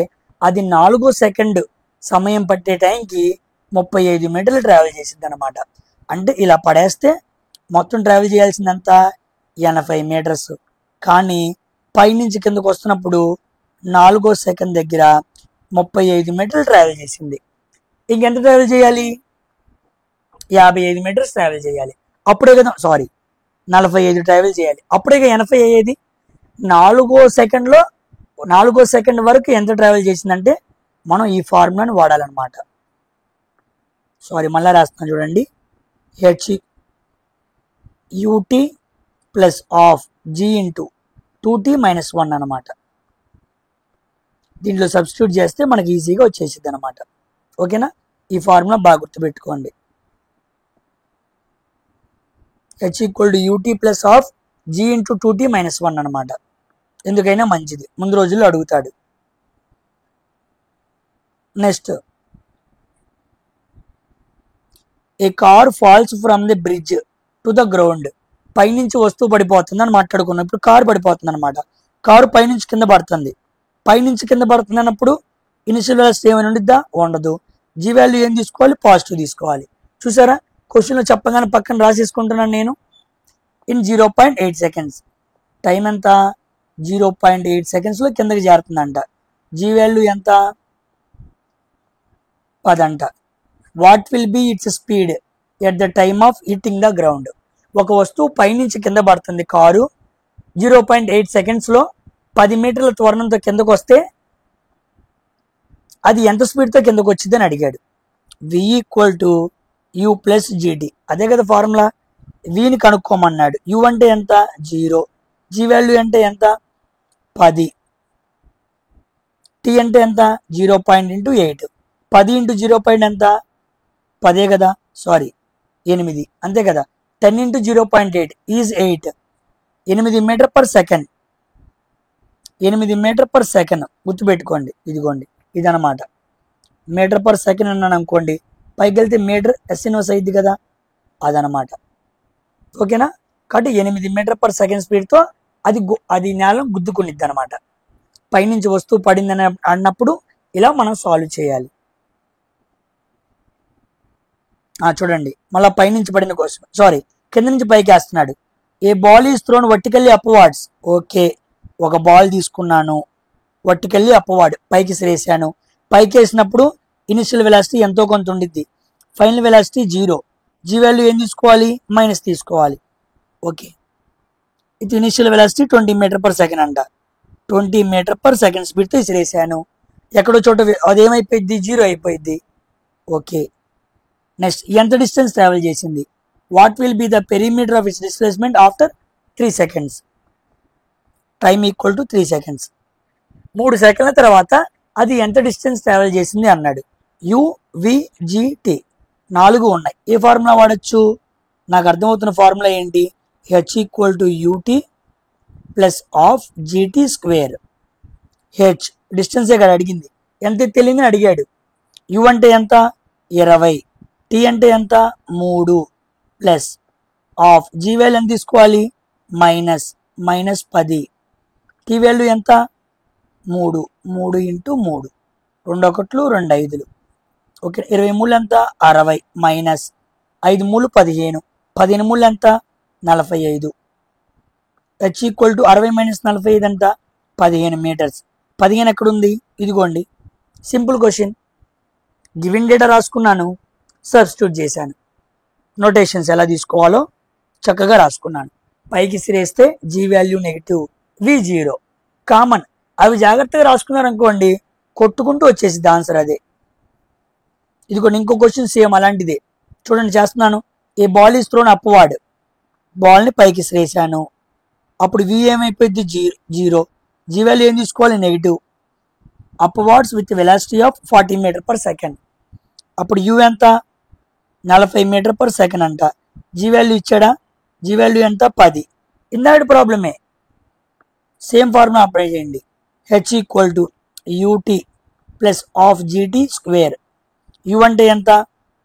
అది 4వ సెకండ్ సమయం పట్టే టైంకి 35 మీటర్లు ట్రావెల్ చేసింది అనమాట. అంటే ఇలా పడేస్తే మొత్తం ట్రావెల్ చేయాల్సిందంత 80 మీటర్స్. కానీ పైనుంచి కిందకు వస్తున్నప్పుడు 4వ సెకండ్ దగ్గర 35 మీటర్లు ట్రావెల్ చేసింది. ఇంకెంత ట్రావెల్ చేయాలి? 55 మీటర్స్ ట్రావెల్ చేయాలి. అప్పుడే కదా, 45 ట్రావెల్ చేయాలి. అప్పుడే 80 అయ్యేది. 4వ సెకండ్ వరకు ఎంత ట్రావెల్ చేసిందంటే మనం ఈ ఫార్ములాని వాడాలన్నమాట. మళ్ళా రాస్తాను చూడండి. UT plus half G into 2T - 1 అనమాట. దీంట్లో సబ్స్టిట్యూట్ చేస్తే మనకి ఈజీగా వచ్చేసిద్ది అనమాట. ఓకేనా? ఈ ఫార్ములా బాగా గుర్తుపెట్టుకోండి. H equal to UT plus half G into 2T - 1 అనమాట. ఎందుకైనా మంచిది, ముందు రోజుల్లో అడుగుతాడు. Next, a car falls from the bridge to the ground. పైనుంచి వస్తువు పడిపోతుంది అని మాట్లాడుకున్నాం. ఇప్పుడు కారు పడిపోతుంది అనమాట. కారు పైనుంచి కింద పడుతుంది. పైనుంచి కింద పడుతుంది అన్నప్పుడు ఇనిషియల్ వెలాసిటీ ఏమైనా ఉండిద్దా? ఉండదు. జీ వాల్యూ ఏం తీసుకోవాలి? పాజిటివ్ తీసుకోవాలి. చూసారా, క్వశ్చన్లో చెప్పగానే పక్కన రాసేసుకుంటున్నాను నేను. In 0.8 seconds. టైం ఎంత? 0.8 secondsలో కిందకి చేరుతుందంట. జీ వాల్యూ ఎంత? 10 అంట. What will be it's speed at the time of hitting the ground. ఒక వస్తువు పైనుంచి కింద పడుతుంది కారు 0.8 సెకండ్స్లో 10 మీటర్ల త్వరణంతో కిందకు వస్తే అది ఎంత స్పీడ్తో కిందకు వచ్చింది అని అడిగాడు. v equal to U plus gt, అదే కదా ఫార్ములా. విని కనుక్కోమన్నాడు. యు అంటే ఎంత 0, జీ వాల్యూ అంటే ఎంత 10, టీ అంటే ఎంత 0.8, 10 ఇంటూ 0. ఎంత 10 కదా, సారీ 8, అంతే కదా. 10 into 0.8 is 8, 8 metre per second, 8 metre per second గుర్తుపెట్టుకోండి. ఇదిగోండి ఇదనమాట. మీటర్ పర్ సెకండ్ అన్నాను అనుకోండి, పైకి వెళ్తే మీటర్ ఎస్ ఇన్వర్స్ అయింది కదా, అదనమాట. ఓకేనా. కాబట్టి 8 మీటర్ పర్ సెకండ్ స్పీడ్తో అది నేలను గుద్దుకునిద్ది అనమాట. పైనుంచి వస్తువు పడిందని అన్నప్పుడు ఇలా మనం సాల్వ్ చేయాలి. చూడండి మళ్ళీ పైనుంచి పడిన క్వశ్చన్, సారీ కింద నుంచి పైకి వేస్తున్నాడు. A ball is thrown vertically upwards. Okay, ఒక బాల్ తీసుకున్నాను, వర్టికల్లీ అప్వర్డ్ పైకి సిరేసాను. పైకి వేసినప్పుడు ఇనిషియల్ వెలాసిటీ ఎంతో కొంత ఉండిద్ది, ఫైనల్ వెలాసిటీ 0. జీ వాల్యూ ఏం తీసుకోవాలి, మైనస్ తీసుకోవాలి. ఓకే, ఇది initial velocity 20 metre per second అంట. 20 మీటర్ పర్ సెకండ్ స్పీడ్తో ఇసిరేసాను. ఎక్కడో చోట అదేమైపోయింది 0 అయిపోయింది. ఓకే, నెక్స్ట్ ఎంత డిస్టెన్స్ ట్రావెల్ చేసింది. What will be the perimeter of it's displacement after 3 seconds. Time equal to 3 seconds. 3 సెకండ్ల తర్వాత అది ఎంత డిస్టెన్స్ ట్రావెల్ చేసింది అన్నాడు. యువిజిటి 4 ఉన్నాయి. ఏ ఫార్ములా వాడచ్చు, నాకు అర్థమవుతున్న ఫార్ములా ఏంటి, H equal to UT plus half GT square. H డిస్టెన్సే కదా అడిగింది, ఎంత తెలియదని అడిగాడు. యు అంటే ఎంత 20, టీ అంటే ఎంత 3 ప్లస్ ఆఫ్ జీ వాల్యూ ఎంత తీసుకోవాలి మైనస్ 10, టీ వాల్యూ ఎంత 3 ఇంటూ 3, 2 1 2 5. ఓకే, 23 ఎంత 60 మైనస్ 5 3 15, 15 3 ఎంత 45. హెచ్ ఈక్వల్ టు 60 మైనస్ 45 ఎంత 15 మీటర్స్. 15 ఎక్కడుంది, ఇదిగోండి. Simple question. గివెన్ డేటా రాసుకున్నాను, సబ్స్టిట్యూట్ చేశాను. నోటేషన్స్ ఎలా తీసుకోవాలో చక్కగా రాసుకున్నాను. పైకి సిరేస్తే జీ వాల్యూ నెగిటివ్, వి 0 కామన్. అవి జాగ్రత్తగా రాసుకున్నారనుకోండి కొట్టుకుంటూ వచ్చేసింది ఆన్సర్ అదే. ఇదిగోండి ఇంకో క్వశ్చన్ సేమ్ అలాంటిదే. చూడండి చేస్తున్నాను. ఏ బాల్ ఈజ్ థ్రోన్ అప్వర్డ్, బాల్ని పైకి సిరేసాను. అప్పుడు వి ఏమైపోయింది 0, జీ వాల్యూ ఏం తీసుకోవాలి negative. Upwards with velocity of 40 metre per second. అప్పుడు యు ఎంత 40 మీటర్ పర్ సెకండ్ అంట. జీ వాల్యూ ఇచ్చాడా, జీ వాల్యూ ఎంత 10. ఇందాటి ప్రాబ్లమే, సేమ్ ఫార్ములా అప్లై చేయండి. H equal to UT plus half GT square. U అంటే ఎంత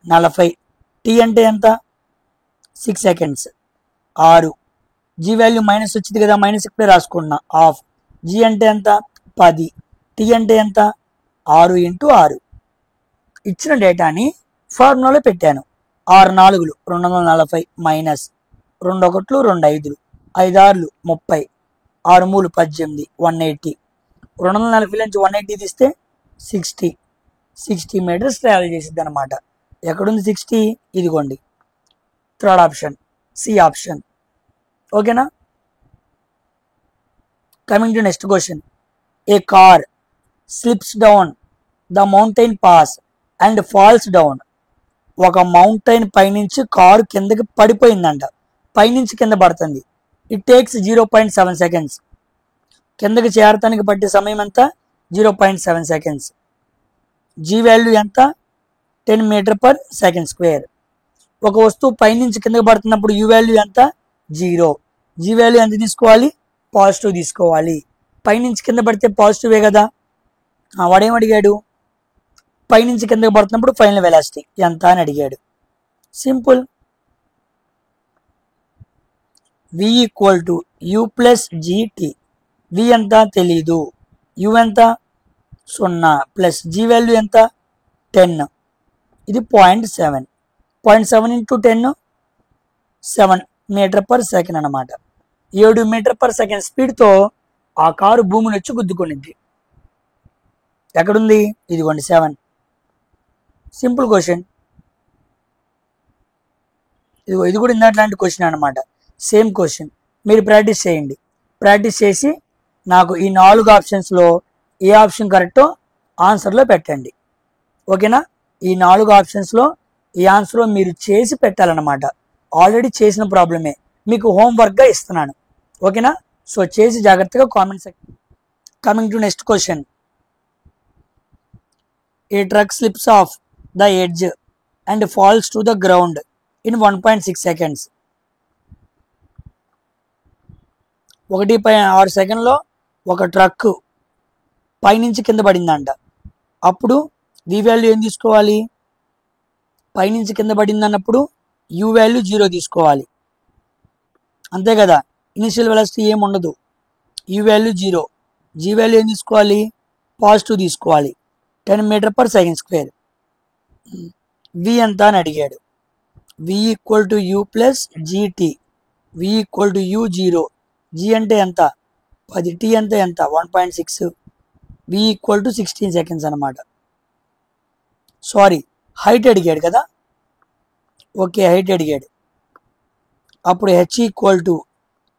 40, టీ అంటే ఎంత 6 సెకండ్స్ 6. జీ వాల్యూ మైనస్ వచ్చింది కదా, మైనస్ ఇక్కడే రాసుకున్నా. ఆఫ్ జీ అంటే ఎంత 10, టీ అంటే ఎంత 6 ఇంటూ 6. ఇచ్చిన డేటాని ఫార్ములాలో పెట్టాను. 6 4 240 మైనస్ 2 1 2 5, 5 6 30, 6 3 18 180. 240 నుంచి 180 తీస్తే 60 మీటర్స్ ట్రావెల్ చేసిద్ది అనమాట. ఎక్కడుంది 60, ఇదిగోండి థర్డ్ ఆప్షన్, సి ఆప్షన్. ఓకేనా. Coming to next question. A car slips down the mountain pass and falls down. ఒక మౌంటైన్ పైనుంచి కారు కిందకి పడిపోయిందంట, పైనుంచి కింద పడుతుంది. It takes 0.7 seconds. కిందకి చేరటానికి పట్టే సమయం ఎంత 0.7 సెకండ్స్. జీ వాల్యూ ఎంత 10 మీటర్ పర్ సెకండ్ స్క్వేర్. ఒక వస్తువు పైనుంచి కిందకి పడుతున్నప్పుడు యూ వాల్యూ ఎంత 0, జీ వాల్యూ ఎంత తీసుకోవాలి పాజిటివ్ తీసుకోవాలి. పైనుంచి కింద పడితే పాజిటివే కదా. వాడేం అడిగాడు, పైనుంచి కిందకి పడుతున్నప్పుడు ఫైనల్ వెలాసిటీ ఎంత అని అడిగాడు. Simple. V equal to U plus GT. V ఎంత తెలీదు, యు ఎంత 0 ప్లస్ జీ వాల్యూ ఎంత 10. ఇది 0.7 ఇంటూ 10 7 మీటర్ పర్ సెకండ్ అనమాట. 7 మీటర్ పర్ సెకండ్ స్పీడ్తో ఆ కారు భూమిని వచ్చి గుద్దుకొనిద్ది. ఎక్కడుంది, ఇదిగోండి 7. Simple question. ఇది కూడా ఇందాట్లాంటి క్వశ్చన్ అనమాట. Same question. మీరు ప్రాక్టీస్ చేయండి. ప్రాక్టీస్ చేసి నాకు ఈ 4 ఆప్షన్స్లో ఏ ఆప్షన్ కరెక్టో ఆన్సర్లో పెట్టండి. ఓకేనా? ఈ 4 ఆప్షన్స్లో ఈ ఆన్సర్లో మీరు చేసి పెట్టాలన్నమాట. ఆల్రెడీ చేసిన ప్రాబ్లమే మీకు హోంవర్క్గా ఇస్తున్నాను. ఓకేనా? సో చేసి జాగ్రత్తగా comment section. Coming to next question. A truck slips off the edge and falls to the ground in 1.6 seconds. 1.6 సెకండ్లో ఒక ట్రక్ పైనుంచి కింద పడిందంట. అప్పుడు వి వాల్యూ ఏం తీసుకోవాలి? పైనుంచి కింద పడింది అన్నప్పుడు యూ వాల్యూ 0 తీసుకోవాలి. అంతే కదా? ఇనిషియల్ వెలాసిటీ ఏం ఉండదు. You value 0. జీ వాల్యూ ఏం తీసుకోవాలి? పాజిటివ్ తీసుకోవాలి. 10 m/s². వి ఎంత అని అడిగాడు. V equal to U plus GT. V equal to U 0. G అంటే ఎంత? 10. టీ అంటే ఎంత? 1.6. వి ఈక్వల్ టు 16 seconds అనమాట. సారీ, హైట్ అడిగాడు కదా. ఓకే, హైట్ అడిగాడు. అప్పుడు H equal to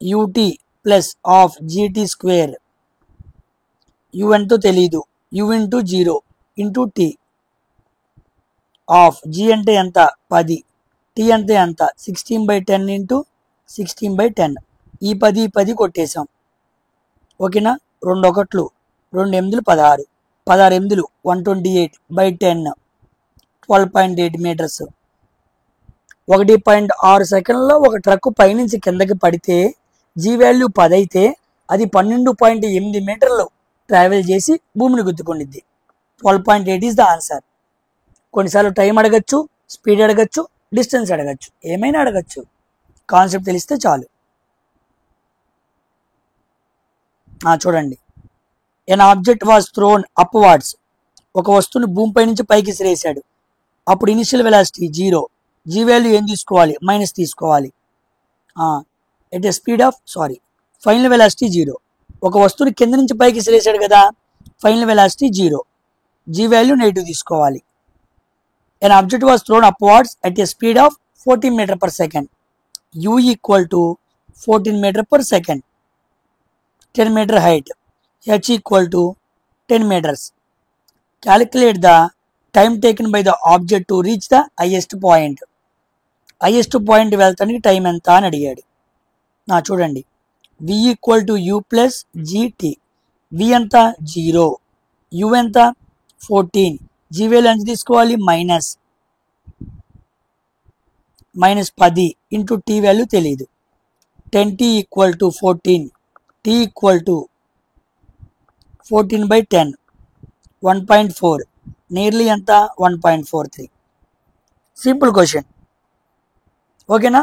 UT plus half GT square. U ఎంతో తెలీదు. U into 0 into T half G అంటే ఎంత? 10. టీ అంటే ఎంత? 16/10 ఇంటూ 16/10. ఈ 10 కొట్టేశాం. ఓకేనా? 2 1 2 8 16. 16 8 128/10. 12.8 meters. 1.6 సెకండ్లో ఒక ట్రక్ పైనుంచి కిందకి పడితే జీ వాల్యూ 10 అయితే అది 12.8 మీటర్లు ట్రావెల్ చేసి భూమిని గుద్దుకుండిద్ది. 12.8 ఈజ్ ద ఆన్సర్. కొన్నిసార్లు టైం అడగచ్చు, స్పీడ్ అడగచ్చు, డిస్టెన్స్ అడగచ్చు, ఏమైనా అడగచ్చు. కాన్సెప్ట్ తెలిస్తే చాలు. చూడండి. An object was thrown upwards. ఒక వస్తువుని భూమిపై నుంచి పైకి విసిరేశాడు. అప్పుడు ఇనిషియల్ వెలాసిటీ 0. జీ వాల్యూ ఏం తీసుకోవాలి? మైనస్ తీసుకోవాలి. At a speed of final velocity 0. ఒక వస్తువుని కింద నుంచి పైకి విసిరేశాడు కదా, final velocity 0. G value negative తీసుకోవాలి. An object was thrown upwards at a speed of 14 m/s. U equal to 14 m/s. 10 meter height. H equal to 10 meters. Calculate the time taken by the object to reach the highest point. Highest point వెళ్తానికి time ఎంత అని అడిగాడు. చూడండి. V equal to U plus GT. V ఎంత? 0. U ఎంత? 14. G value ఎంత తీసుకోవాలి? Minus 10 into tea value తెలియదు. 10t equal to 14. T equal to 14/10. 1.4. Nearly ఎంత? 1.43. Simple question. ఓకేనా?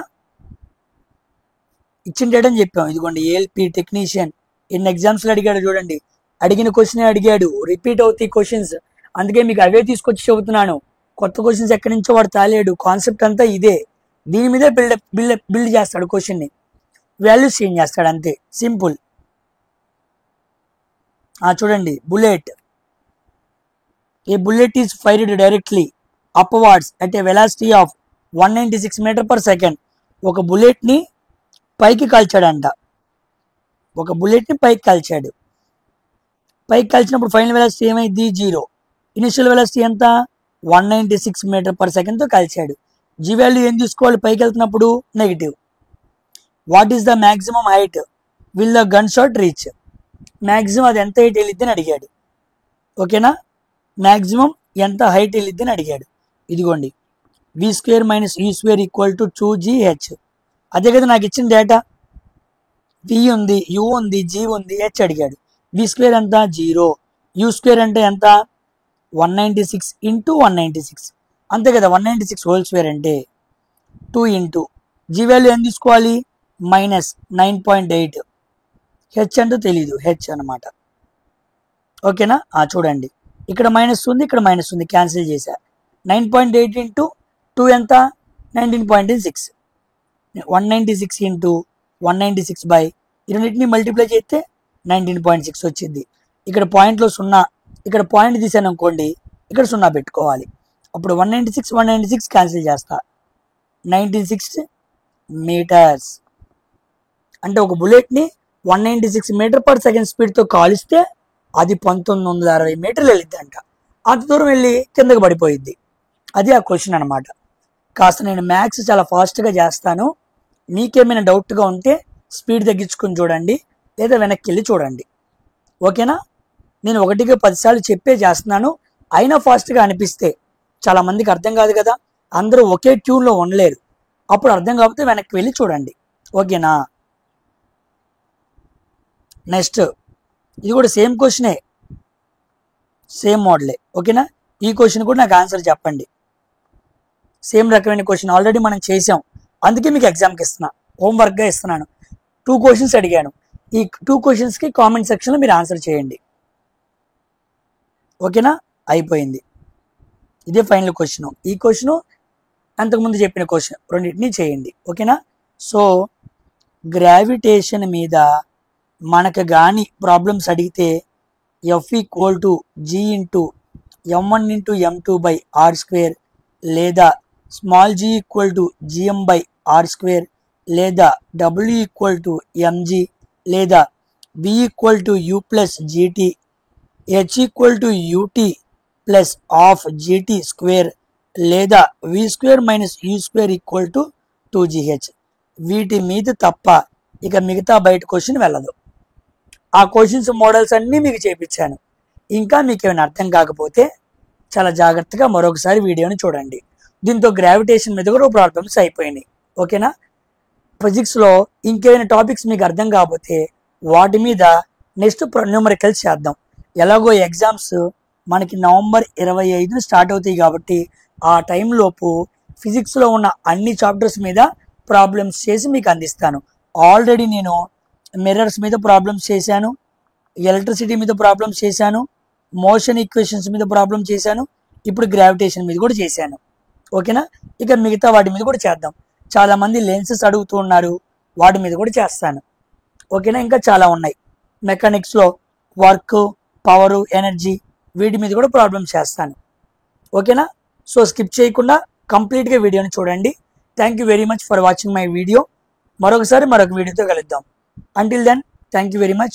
ఇచ్చిన డేట్ అని చెప్పాం. ఇదిగోండి, ఏఎల్పి టెక్నీషియన్ ఎన్ని ఎగ్జామ్స్లో అడిగాడు చూడండి. అడిగిన క్వశ్చనే అడిగాడు. రిపీట్ అవుతాయి క్వశ్చన్స్. అందుకే మీకు అవే తీసుకొచ్చి చెబుతున్నాను. కొత్త క్వశ్చన్స్ ఎక్కడి నుంచో వాడు తాలేడు. కాన్సెప్ట్ అంతా ఇదే. దీని మీదే బిల్డ్ చేస్తాడు క్వశ్చన్ని. వాల్యూస్ చేంజ్ చేస్తాడు అంతే. సింపుల్. చూడండి. Bullet. A bullet is fired directly upwards at a velocity of 196 m/s. ఒక బుల్లెట్ని పైకి కాల్చాడంట. పైకి కాల్చినప్పుడు ఫైనల్ వెలాసిటీ ఏమైంది? 0. ఇనిషియల్ వెలాసిటీ ఎంత? 196 m/s కాల్చాడు. జీ వాల్యూ ఏం తీసుకోవాలి? పైకి వెళ్తున్నప్పుడు negative. What is the maximum height will the gun shot reach? Maximum అది ఎంత హైట్ వెళ్ళిద్దని అడిగాడు. ఓకేనా? మ్యాక్సిమం ఎంత హైట్ వెళ్ళిద్దని అడిగాడు. ఇదిగోండి, v² - u² equal to 2gh. అదే కదా నాకు ఇచ్చిన డేటా. v ఉంది, u ఉంది, g ఉంది, h అడిగాడు. v² ఎంత? 0. u² అంటే ఎంత? 196 ఇంటూ 196. అంతే కదా. 196 హోల్ స్క్వేర్ అంటే 2 ఇంటూ జీ వాల్యూ ఏం తీసుకోవాలి? -9.8. హెచ్ అంటే తెలీదు. హెచ్ అనమాట. ఓకేనా? చూడండి, ఇక్కడ మైనస్ ఉంది, ఇక్కడ మైనస్ ఉంది, క్యాన్సిల్ చేశా. 9.8 ఇంటూ 2 ఎంత? 19.6. 196 ఇంటూ 196 ఈ రెండింటిని మల్టిప్లై చేస్తే 19.6 వచ్చింది. ఇక్కడ పాయింట్లో 0, ఇక్కడ పాయింట్ తీసాను అనుకోండి, ఇక్కడ 0 పెట్టుకోవాలి. అప్పుడు 196 క్యాన్సిల్ చేస్తా. 96 మీటర్స్. అంటే ఒక బుల్లెట్ని 196 మీటర్ పర్ సెకండ్ స్పీడ్తో కాలిస్తే అది 1960 మీటర్లు వెళ్ళిద్దంట. అంత దూరం వెళ్ళి కిందకి పడిపోయిద్ది. అది ఆ క్వశ్చన్ అనమాట. కాస్త నేను మ్యాథ్స్ చాలా ఫాస్ట్గా చేస్తాను. మీకేమైనా డౌట్గా ఉంటే స్పీడ్ తగ్గించుకొని చూడండి, లేదా వెనక్కి వెళ్ళి చూడండి. ఓకేనా? నేను 1కి 10 సార్లు చెప్పే చేస్తున్నాను. అయినా ఫాస్ట్గా అనిపిస్తే చాలా మందికి అర్థం కాదు కదా, అందరూ ఒకే ట్యూన్లో ఉండలేరు. అప్పుడు అర్థం కాకపోతే వెనక్కి వెళ్ళి చూడండి. ఓకేనా? నెక్స్ట్ ఇది కూడా సేమ్ క్వశ్చనే, సేమ్ మోడలే. ఓకేనా? ఈ క్వశ్చన్ కూడా నాకు ఆన్సర్ చెప్పండి. సేమ్ రకమైన క్వశ్చన్ ఆల్రెడీ మనం చేసాం, అందుకే మీకు ఎగ్జామ్కి ఇస్తున్నా, హోంవర్క్గా ఇస్తున్నాను. 2 క్వశ్చన్స్ అడిగాను. ఈ 2 క్వశ్చన్స్కి కామెంట్ సెక్షన్లో మీరు ఆన్సర్ చేయండి. ఓకేనా? అయిపోయింది. ఇదే ఫైనల్ క్వశ్చన్. ఈ క్వశ్చన్ అంతకుముందు చెప్పిన క్వశ్చన్ రెండింటినీ చేయండి. ఓకేనా? సో గ్రావిటేషన్ మీద మనకు కానీ ప్రాబ్లమ్స్ అడిగితే F = G × M1 × M2/r², లేదా స్మాల్ g = Gm/r², లేదా W = mg, లేదా V = U + GT, H = UT + ½ GT², లేదా V² - U² = 2GH. వీటి మీద తప్ప ఇక మిగతా బయట క్వశ్చన్ వెళ్ళదు. ఆ క్వశ్చన్స్ మోడల్స్ అన్నీ మీకు చేపించాను. ఇంకా మీకు ఏమైనా అర్థం కాకపోతే చాలా జాగ్రత్తగా మరొకసారి వీడియోని చూడండి. దీంతో గ్రావిటేషన్ మీద కూడా ప్రాబ్లమ్స్ అయిపోయినాయి. ఓకేనా? ఫిజిక్స్లో ఇంకేమైనా టాపిక్స్ మీకు అర్థం కాకపోతే వాటి మీద నెక్స్ట్ న్యూమరికల్స్ చేద్దాం. ఎలాగో ఎగ్జామ్స్ మనకి నవంబర్ 25న స్టార్ట్ అవుతాయి కాబట్టి ఆ టైంలోపు ఫిజిక్స్లో ఉన్న అన్ని చాప్టర్స్ మీద ప్రాబ్లమ్స్ చేసి మీకు అందిస్తాను. ఆల్రెడీ నేను మిర్రర్స్ మీద ప్రాబ్లమ్స్ చేశాను, ఎలక్ట్రిసిటీ మీద ప్రాబ్లమ్స్ చేశాను, మోషన్ ఈక్వేషన్స్ మీద ప్రాబ్లం చేశాను, ఇప్పుడు గ్రావిటేషన్ మీద కూడా చేశాను. ఓకేనా? ఇక మిగతా వాటి మీద కూడా చేద్దాం. చాలామంది లెన్సెస్ అడుగుతూ ఉన్నారు, వాటి మీద కూడా చేస్తాను. ఓకేనా? ఇంకా చాలా ఉన్నాయి. మెకానిక్స్లో వర్క్, పవరు, ఎనర్జీ, వీటి మీద కూడా ప్రాబ్లమ్స్ చేస్తాను. ఓకేనా? సో స్కిప్ చేయకుండా కంప్లీట్గా వీడియోని చూడండి. Thank you very much for watching my video. మరొక వీడియోతో కలుద్దాం. Until then, thank you very much.